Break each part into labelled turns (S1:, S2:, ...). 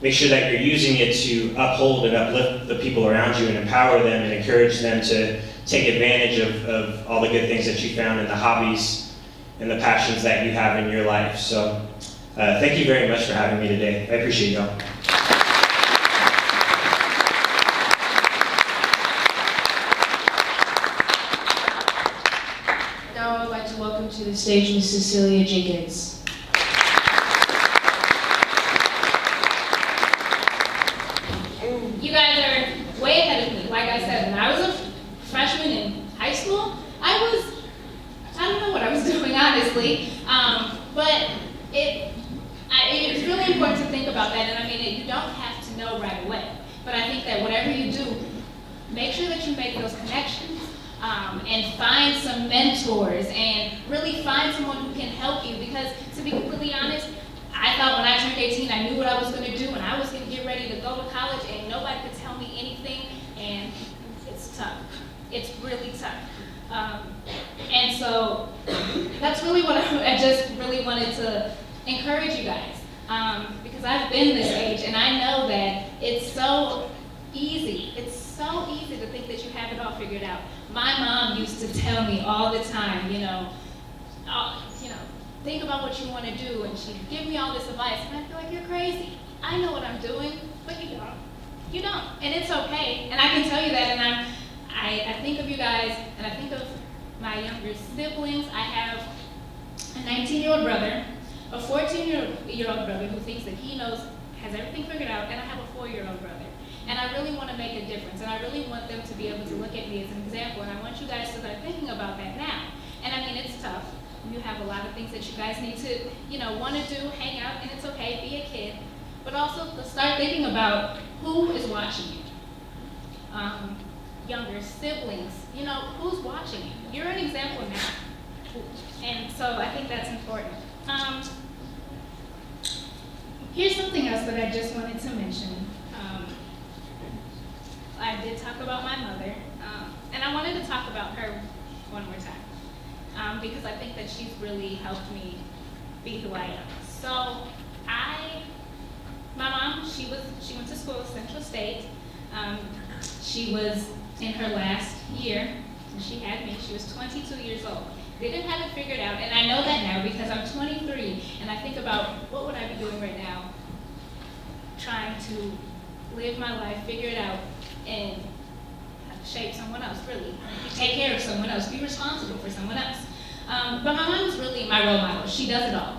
S1: make sure that you're using it to uphold and uplift the people around you and empower them and encourage them to take advantage of all the good things that you found in the hobbies and the passions that you have in your life. So thank you very much for having me today. I appreciate y'all.
S2: Now I would like to welcome to the stage Ms. Cecilia Jenkins.
S3: You guys are way ahead of me. Like I said, when I was a freshman in high school, I don't know what I was doing, honestly. But it's really important to think about that. And I mean, you don't have to know right away. But I think that whatever you do, make sure that you make those connections. And find some mentors and really find someone who can help you, because to be completely honest, I thought when I turned 18 I knew what I was going to do and I was going to get ready to go to college and nobody could tell me anything, and it's tough. It's really tough. And so that's really what I just really wanted to encourage you guys, because I've been this age and I know that it's so easy. It's so easy to think that you have it all figured out. My mom used to tell me all the time, think about what you want to do, and she'd give me all this advice, and I feel like, you're crazy. I know what I'm doing, but you don't. You don't, and it's okay. And I can tell you that, and I think of you guys, and I think of my younger siblings. I have a 19-year-old brother, a 14-year-old brother who thinks that he has everything figured out, and I have a 4-year-old brother. And I really want to make a difference, and I really want them to be able to look at me as an example, and I want you guys to start thinking about that now. And I mean, it's tough. You have a lot of things that you guys need to, want to do, hang out, and it's okay, be a kid. But also to start thinking about who is watching you. Younger siblings, who's watching you? You're an example now. And so I think that's important. Here's something else that I just wanted to mention. I did talk about my mother, and I wanted to talk about her one more time, because I think that she's really helped me be who I am. So my mom, she went to school at Central State. She was in her last year, and she had me. She was 22 years old. Didn't have it figured out, and I know that now because I'm 23, and I think about what would I be doing right now, trying to live my life, figure it out, and shape someone else, really. Take care of someone else, be responsible for someone else. But my mom is really my role model. She does it all.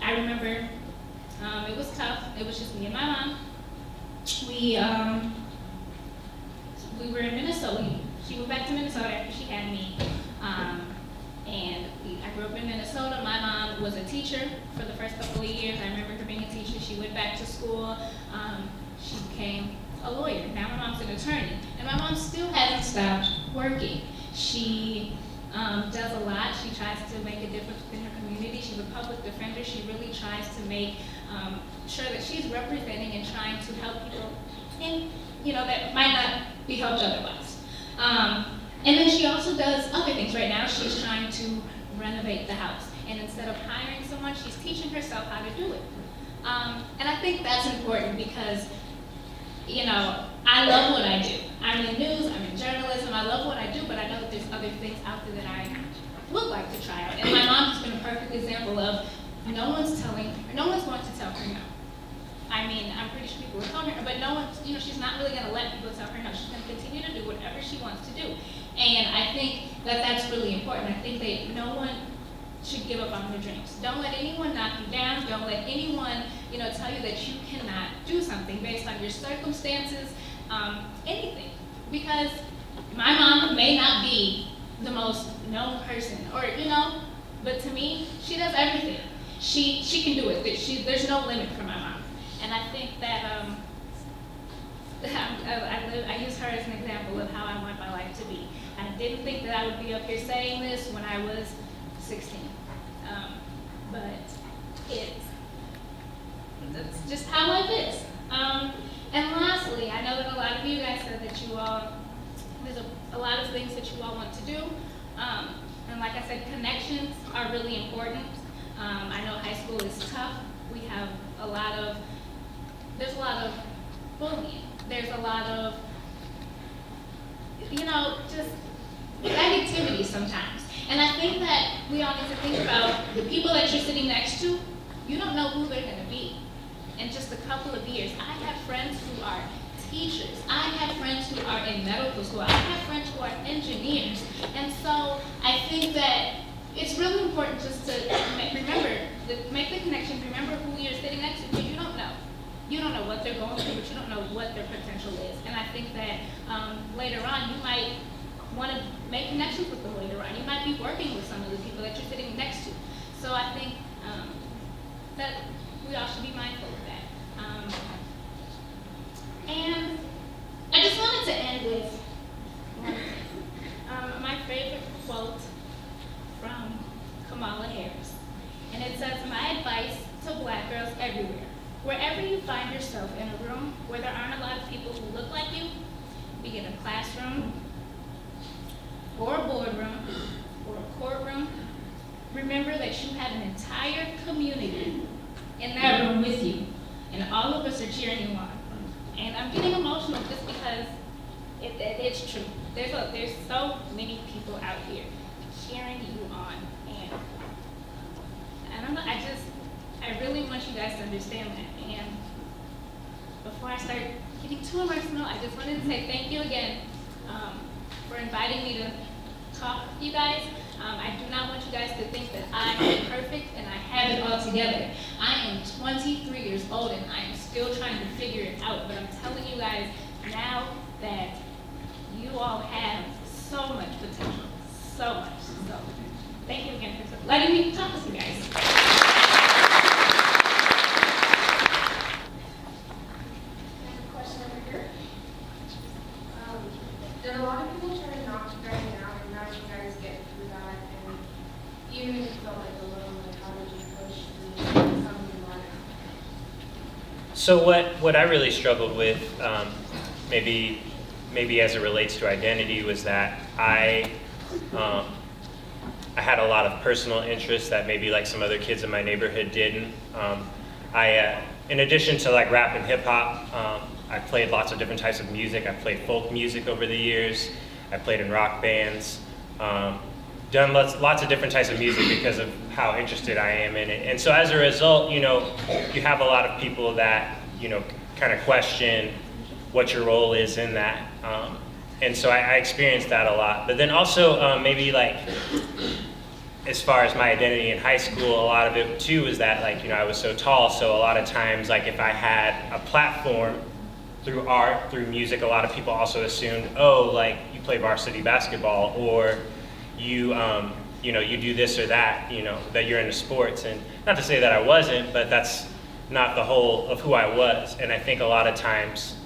S3: I remember, it was tough. It was just me and my mom. We were in Minnesota. She went back to Minnesota after she had me. I grew up in Minnesota. My mom was a teacher for the first couple of years. I remember her being a teacher. She went back to school. She became a lawyer. Now my mom's an attorney. And my mom still hasn't stopped working. She does a lot. She tries to make a difference in her community. She's a public defender. She really tries to make sure that she's representing and trying to help people that might not be helped otherwise. And then she also does other things. Right now she's trying to renovate the house. And instead of hiring someone, she's teaching herself how to do it. And I think that's important because, I love what I do. I'm in news, I'm in journalism, I love what I do, but I know that there's other things out there that I would like to try out. And my mom has been a perfect example of no one's going to tell her no. I mean, I'm pretty sure people are telling her, but no one, she's not really going to let people tell her no. She's going to continue to do whatever she wants to do. And I think that that's really important. I think that no one should give up on their dreams. Don't let anyone knock you down. Don't let anyone, tell you that you cannot do something based on your circumstances, anything. Because my mom may not be the most known person, or but to me, she does everything. She can do it. There's no limit for my mom. And I think that I use her as an example of how I want my life to be. I didn't think that I would be up here saying this when I was 16. But it's just how life is. And lastly, I know that a lot of you guys said that there's a lot of things that you all want to do. And like I said, connections are really important. I know high school is tough. We have a lot of a lot of, just negativity sometimes. And I think that we all need to think about the people that you're sitting next to. You don't know who they're going to be in just a couple of years. I have friends who are teachers. I have friends who are in medical school. I have friends who are engineers. And so I think that it's really important just to remember, make the connection, remember who you're sitting next to, because you don't know. You don't know what they're going through, but you don't know what their potential is. And I think that later on, you might want to make connections with them later on. You might be working with some of the people that you're sitting next to. So I think that we all should be mindful of that. And I just wanted to end with one thing. My favorite quote from Kamala Harris. And it says, "My advice to Black girls everywhere. Wherever you find yourself in a room where there aren't a lot of people who look like you, be it a classroom, or a boardroom, or a courtroom, remember that you have an entire community in that room with you, and all of us are cheering you on." And I'm getting emotional just because it's true. There's so many people out here cheering you on, and I don't know. I really want you guys to understand that. And before I start getting too emotional, I just wanted to say thank you again for inviting me to talk with you guys. I do not want you guys to think that I am perfect and I have it all together. I am 23 years old and I am still trying to figure it out. But I'm telling you guys now that you all have so much potential, so much. So thank you again for letting me talk with you guys.
S4: Did a lot of people try to knock you guys out, and now you guys get through that, and even if you felt like alone, like how did you push through something you wanted?
S1: So what I really struggled with, maybe as it relates to identity, was that I had a lot of personal interests that maybe like some other kids in my neighborhood didn't. In addition to like rap and hip hop, I played lots of different types of music. I played folk music over the years. I played in rock bands. Done lots of different types of music because of how interested I am in it. And so as a result, you have a lot of people that, kind of question what your role is in that. And so I experienced that a lot. But then also maybe like, as far as my identity in high school, a lot of it too was that like, I was so tall. So a lot of times, like if I had a platform through art, through music, a lot of people also assumed, oh, like you play varsity basketball, or you do this or that, that you're into sports. And not to say that I wasn't, but that's not the whole of who I was. And I think a lot of times,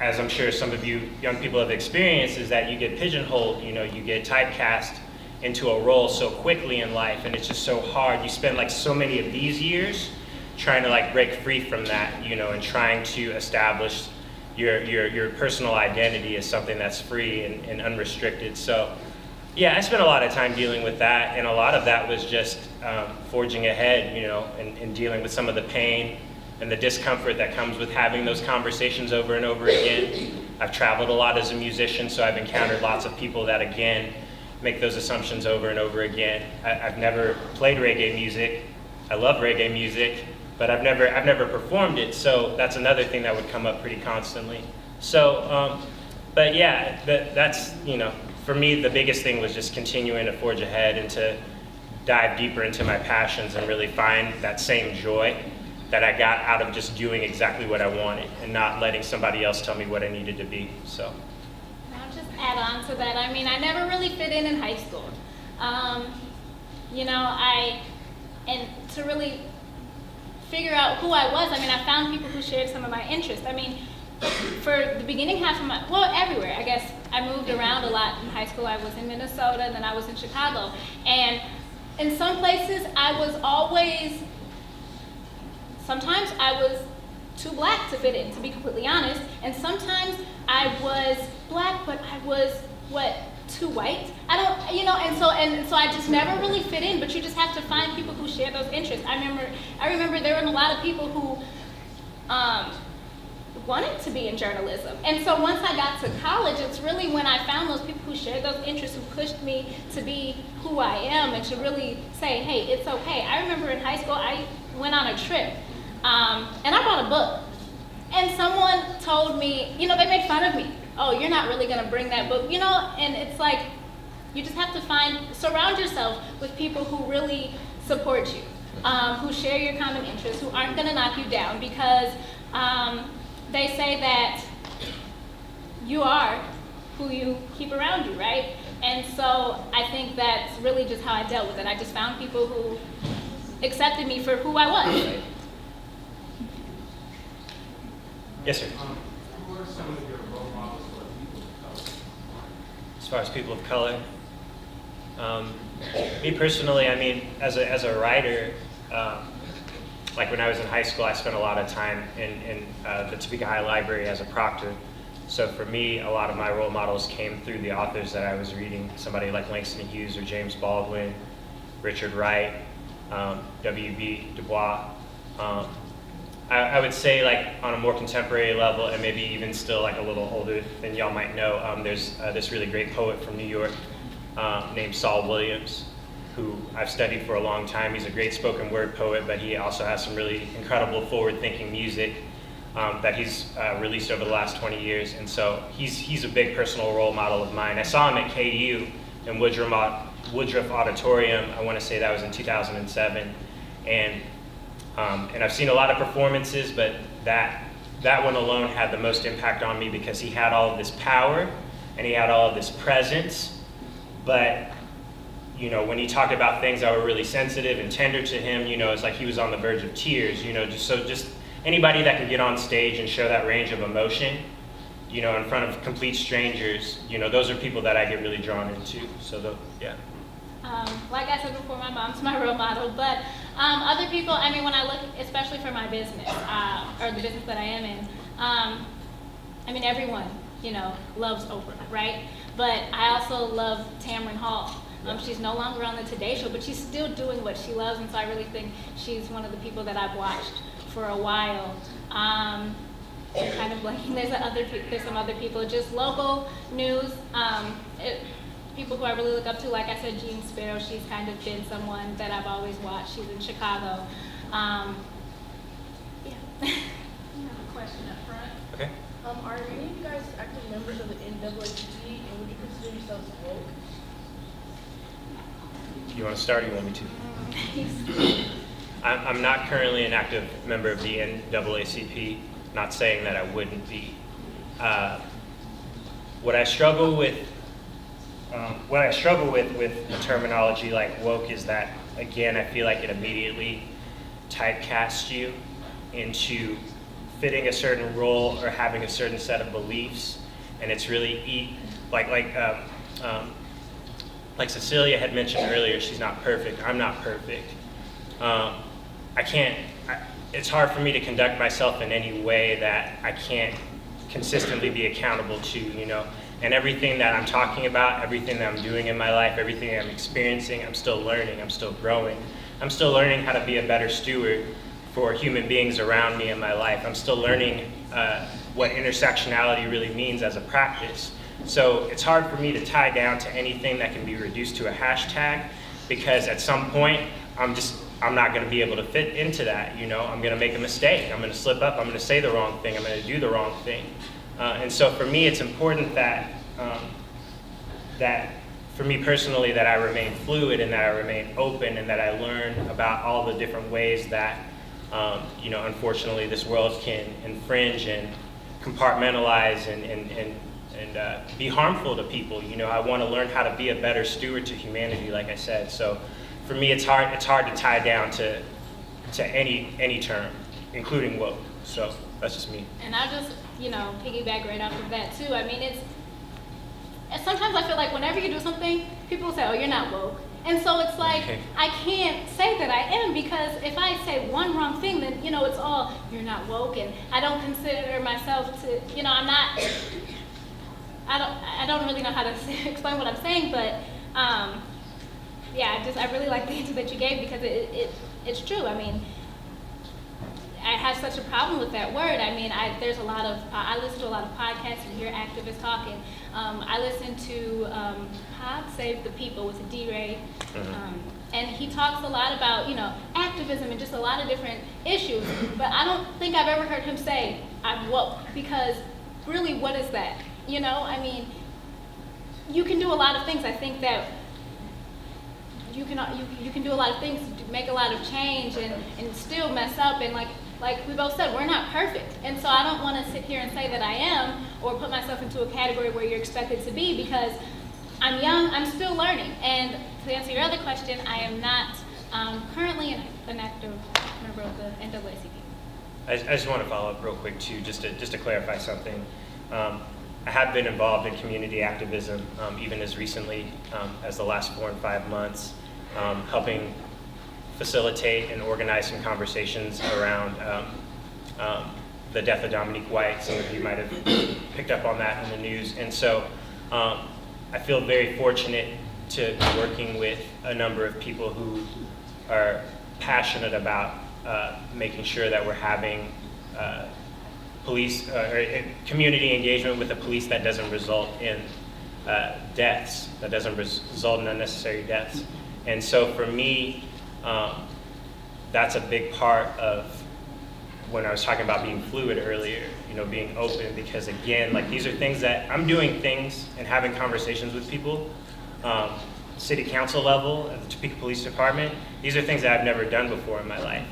S1: as I'm sure some of you young people have experienced, is that you get pigeonholed, you get typecast into a role so quickly in life, and it's just so hard. You spend like so many of these years trying to like break free from that, and trying to establish your personal identity as something that's free and unrestricted. So yeah, I spent a lot of time dealing with that, and a lot of that was just forging ahead, and dealing with some of the pain and the discomfort that comes with having those conversations over and over again. I've traveled a lot as a musician, so I've encountered lots of people that, again, make those assumptions over and over again. I've never played reggae music. I love reggae music, but I've never performed it, so that's another thing that would come up pretty constantly. So, but yeah, that's, for me, the biggest thing was just continuing to forge ahead and to dive deeper into my passions and really find that same joy that I got out of just doing exactly what I wanted and not letting somebody else tell me what I needed to be, so.
S3: I'll just add on to that. I mean, I never really fit in high school. And to really figure out who I was, I found people who shared some of my interests. For the beginning half of everywhere, I guess. I moved around a lot in high school. I was in Minnesota, and then I was in Chicago. And in some places, sometimes I was too black to fit in, to be completely honest. And sometimes I was black, but I was, too white? And so I just never really fit in, but you just have to find people who share those interests. I remember there were a lot of people who wanted to be in journalism. And so once I got to college, it's really when I found those people who shared those interests, who pushed me to be who I am and to really say, hey, it's okay. I remember in high school, I went on a trip, and I brought a book. And someone told me, they made fun of me. Oh, you're not really gonna bring that book, and it's like, you just have to surround yourself with people who really support you, who share your common interests, who aren't gonna knock you down, because they say that you are who you keep around you, right? And so I think that's really just how I dealt with it. I just found people who accepted me for who I was.
S1: Yes, sir.
S5: Who are some of your role models for people of color?
S1: As far as people of color, me personally, I mean, as a writer, like when I was in high school, I spent a lot of time in the Topeka High Library as a proctor. So for me, a lot of my role models came through the authors that I was reading. Somebody like Langston Hughes or James Baldwin, Richard Wright, W.B. Du Bois. I would say, like, on a more contemporary level, and maybe even still like a little older than y'all might know, there's this really great poet from New York named Saul Williams, who I've studied for a long time. He's a great spoken word poet, but he also has some really incredible forward-thinking music that he's released over the last 20 years. And so he's a big personal role model of mine. I saw him at KU in Woodruff Auditorium. I want to say that was in 2007. And I've seen a lot of performances, but that one alone had the most impact on me because he had all of this power and he had all of this presence. But, when he talked about things that were really sensitive and tender to him, it's like he was on the verge of tears, just anybody that can get on stage and show that range of emotion, in front of complete strangers, those are people that I get really drawn into. So, yeah.
S3: Like I said before, my mom's my role model, but other people, I mean, when I look, especially for my business, or the business that I am in, I mean, everyone, loves Oprah, right? But I also love Tamron Hall. She's no longer on the Today Show, but she's still doing what she loves, and so I really think she's one of the people that I've watched for a while. I'm kind of blanking. There's some other people, just local news. People who I really look up to, like I said, Jean Sparrow, she's kind of been someone that I've always watched. She's in Chicago. Yeah.
S6: I have a question up front.
S1: Okay.
S6: Are any of you guys active members of the NAACP, and would you consider yourselves woke?
S1: You want to start or you want me to? I'm not currently an active member of the NAACP, not saying that I wouldn't be. What I struggle with the terminology like woke is that, again, I feel like it immediately typecasts you into fitting a certain role or having a certain set of beliefs, and it's really like Cecilia had mentioned earlier, she's not perfect. I'm not perfect. It's hard for me to conduct myself in any way that I can't consistently be accountable to, And everything that I'm talking about, everything that I'm doing in my life, everything I'm experiencing, I'm still learning, I'm still growing. I'm still learning how to be a better steward for human beings around me in my life. I'm still learning what intersectionality really means as a practice. So it's hard for me to tie down to anything that can be reduced to a hashtag, because at some point, I'm not going to be able to fit into that. I'm going to make a mistake. I'm going to slip up. I'm going to say the wrong thing. I'm going to do the wrong thing. And so for me, it's important that for me personally, that I remain fluid and that I remain open and that I learn about all the different ways that, unfortunately, this world can infringe and compartmentalize and be harmful to people. I want to learn how to be a better steward to humanity, like I said. So for me, it's hard to tie down to any term, including woke. So that's just me.
S3: And I'll just, piggyback right off of that too. I mean, sometimes I feel like whenever you do something, people will say, oh, you're not woke. And so it's like, I can't say that I am, because if I say one wrong thing, then, it's all, you're not woke, and I don't consider myself to, I don't really know how to explain what I'm saying, but yeah, I really like the answer that you gave, because it's true. I mean, I have such a problem with that word. I mean, there's a lot of, I listen to a lot of podcasts and hear activists talking. I listen to Pod Save the People with D-Ray, and he talks a lot about, activism and just a lot of different issues, but I don't think I've ever heard him say, I'm woke, because really, what is that? I mean, you can do a lot of things. I think that you can do a lot of things to make a lot of change and still mess up, and like we both said, we're not perfect. And so I don't want to sit here and say that I am, or put myself into a category where you're expected to be, because I'm young, I'm still learning. And to answer your other question, I am not currently an active member of the NAACP.
S1: I just want to follow up real quick too, just to clarify something. I have been involved in community activism, even as recently as the last 4 and 5 months, helping facilitate and organize some conversations around the death of Dominique White. Some of you might have picked up on that in the news. And so I feel very fortunate to be working with a number of people who are passionate about making sure that we're having police or community engagement with the police that doesn't result in deaths, that doesn't result in unnecessary deaths. And so for me, that's a big part of when I was talking about being fluid earlier, being open, because again, these are things that I'm doing things and having conversations with people, city council level, at the Topeka Police Department. These are things that I've never done before in my life.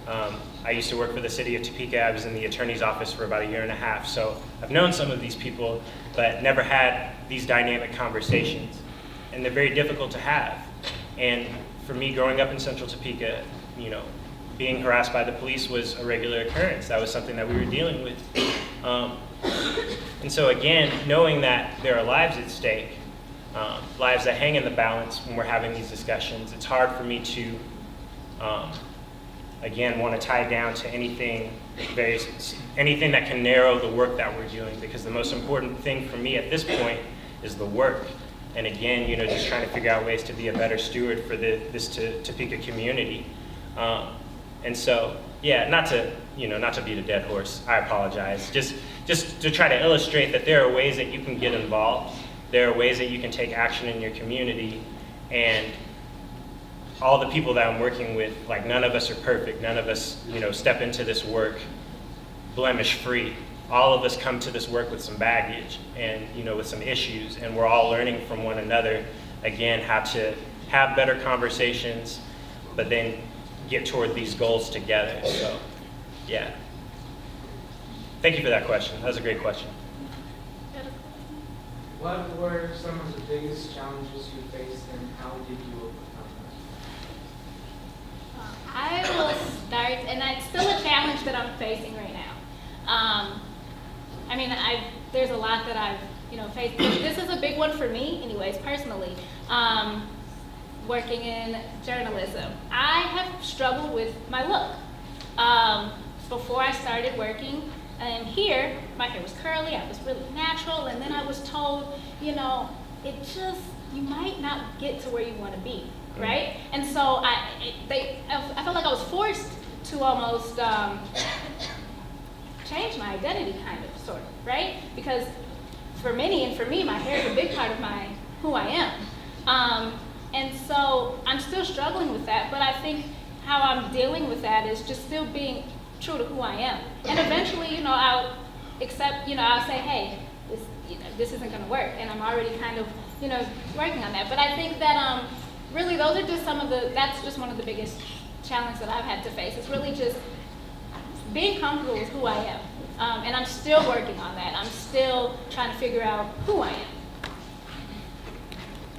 S1: I used to work for the city of Topeka. I was in the attorney's office for about 1.5 years. So I've known some of these people, but never had these dynamic conversations. And they're very difficult to have. And for me, growing up in central Topeka, being harassed by the police was a regular occurrence. That was something that we were dealing with. And so again, knowing that there are lives at stake, lives that hang in the balance when we're having these discussions, it's hard for me to, again, want to tie down to anything that can narrow the work that we're doing, because the most important thing for me at this point is the work. And again, just trying to figure out ways to be a better steward for this Topeka community. And so, yeah, not to beat a dead horse, I apologize. Just to try to illustrate that there are ways that you can get involved. There are ways that you can take action in your community, and all the people that I'm working with, none of us are perfect. None of us, step into this work blemish-free. All of us come to this work with some baggage and, with some issues, and we're all learning from one another, again, how to have better conversations, but then get toward these goals together. So, yeah. Thank you for that question. That was a great question.
S7: What were some of the biggest challenges you faced, and how did you overcome them?
S3: I will start, and it's still a challenge that I'm facing right now. There's a lot that I've faced. This is a big one for me, anyways, personally. Working in journalism, I have struggled with my look. Before I started working here, my hair was curly, I was really natural, and then I was told, you might not get to where you want to be, right? And so I felt like I was forced to almost change my identity, kind of, sort of, right? Because for many, and for me, my hair is a big part of who I am. And so I'm still struggling with that, but I think how I'm dealing with that is just still being true to who I am. And eventually, I'll accept, I'll say, hey, this isn't gonna work, and I'm already kind of, working on that. But I think that really those are just that's just one of the biggest challenges that I've had to face. It's really just being comfortable with who I am. And I'm still working on that. I'm still trying to figure out who I am.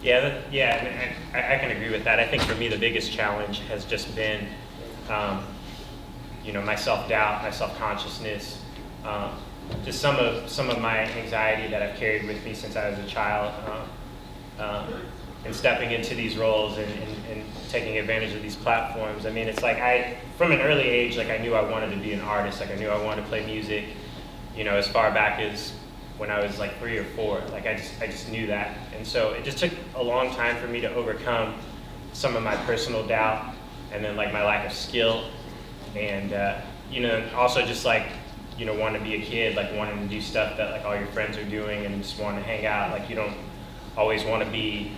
S1: Yeah, I can agree with that. I think for me the biggest challenge has just been, my self-doubt, my self-consciousness, just some of my anxiety that I've carried with me since I was a child, and stepping into these roles and taking advantage of these platforms. It's like from an early age, I knew I wanted to be an artist. I knew I wanted to play music, as far back as when I was 3 or 4. I just knew that. And so it just took a long time for me to overcome some of my personal doubt, and then my lack of skill, and also just like, wanting to be a kid, like wanting to do stuff that like all your friends are doing and just wanting to hang out. Like you don't always want to be,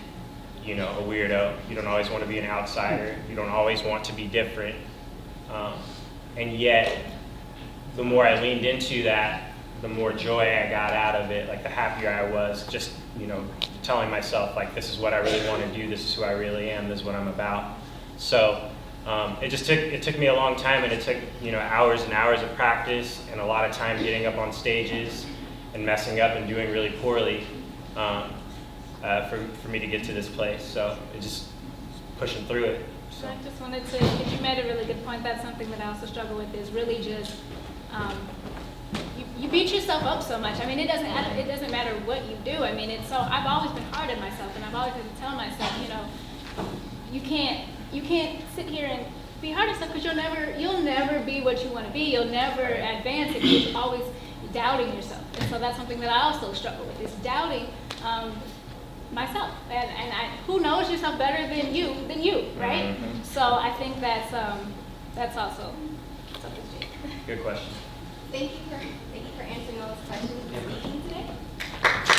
S1: a weirdo. You don't always want to be an outsider. You don't always want to be different. And yet, the more I leaned into that, the more joy I got out of it, like the happier I was, just, telling myself, like, this is what I really want to do, this is who I really am, this is what I'm about. So it took me a long time, and it took, hours and hours of practice and a lot of time getting up on stages and messing up and doing really poorly for me to get to this place. So it just pushing through it.
S3: So I just wanted to, because you made a really good point, that's something that I also struggle with, is really just, you beat yourself up so much. I mean, it doesn't matter what you do. I mean, I've always been hard on myself, and I've always been telling myself, you can't sit here and be hard on yourself, because you'll never be what you want to be. You'll never advance if you're always doubting yourself. And so that's something that I also struggle with, is doubting myself. And who knows yourself better than you, right?
S1: Mm-hmm.
S3: So I think that's also something to do.
S1: Good question.
S4: Thank you for answering all those questions and speaking today.